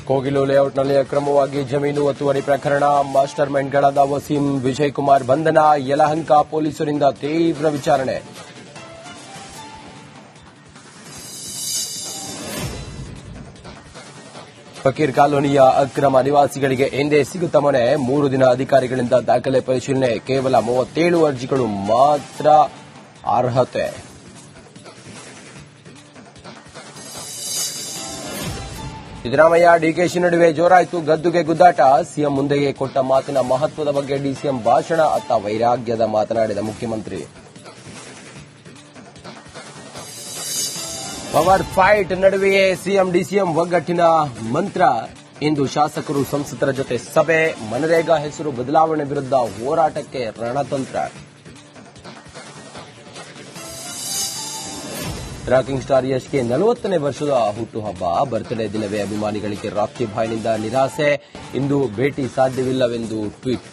ಕೋಗಿಲು ಲೇಔಟ್ನಲ್ಲಿ ಅಕ್ರಮವಾಗಿ ಜಮೀನು ಒತ್ತುವರಿ ಪ್ರಕರಣ ಮಾಸ್ಟರ್ ಮೈಂಡ್ಗಳಾದ ವಸೀಂ ವಿಜಯಕುಮಾರ್ ಬಂಧನ ಯಲಹಂಕ ಪೊಲೀಸರಿಂದ ತೀವ್ರ ವಿಚಾರಣೆ. ಫಕೀರ್ ಕಾಲೋನಿಯ ಅಕ್ರಮ ನಿವಾಸಿಗಳಿಗೆ ಎಂದೇ ಸಿಗುತ್ತ ಮನೆ 3 ದಿನ ಅಧಿಕಾರಿಗಳಿಂದ ದಾಖಲೆ ಪರಿಶೀಲನೆ ಕೇವಲ 37 ಅರ್ಜಿಗಳು ಮಾತ್ರ ಅರ್ಹತೆ. ಸಿದ್ದರಾಮಯ್ಯ ಡಿಕೆಶಿ ನಡುವೆ ಜೋರಾಯಿತು ಗದ್ದುಗೆ ಗುದ್ದಾಟ. ಸಿಎಂ ಮುಂದೆಯೇ ಕೊಟ್ಟ ಮಾತಿನ ಮಹತ್ವದ ಬಗ್ಗೆ ಡಿಸಿಎಂ ಭಾಷಣ ಅತ್ತ ವೈರಾಗ್ಯದ ಮಾತನಾಡಿದ ಮುಖ್ಯಮಂತ್ರಿ. ಪವರ್ ಫೈಟ್ ನಡುವೆಯೇ ಸಿಎಂ ಡಿಸಿಎಂ ಒಗ್ಗಟ್ಟಿನ ಮಂತ್ರ. ಇಂದು ಶಾಸಕರು ಸಂಸದರ ಜೊತೆ ಸಭೆ. ಮನರೇಗಾ ಹೆಸರು ಬದಲಾವಣೆ ವಿರುದ್ಧ ಹೋರಾಟಕ್ಕೆ ರಣತಂತ್ರ. ರಾಕಿಂಗ್ ಸ್ಟಾರ್ ಯಶ್ಗೆ 40ನೇ ವರ್ಷದ ಹುಟ್ಟುಹಬ್ಬ. ಬರ್ತ್ಡೇ ದಿನವೇ ಅಭಿಮಾನಿಗಳಿಗೆ ರಾಕಿ ಭಾಯ್ನಿಂದ ನಿರಾಸೆ. ಇಂದು ಭೇಟಿ ಸಾಧ್ಯವಿಲ್ಲವೆಂದು ಟ್ವೀಟ್.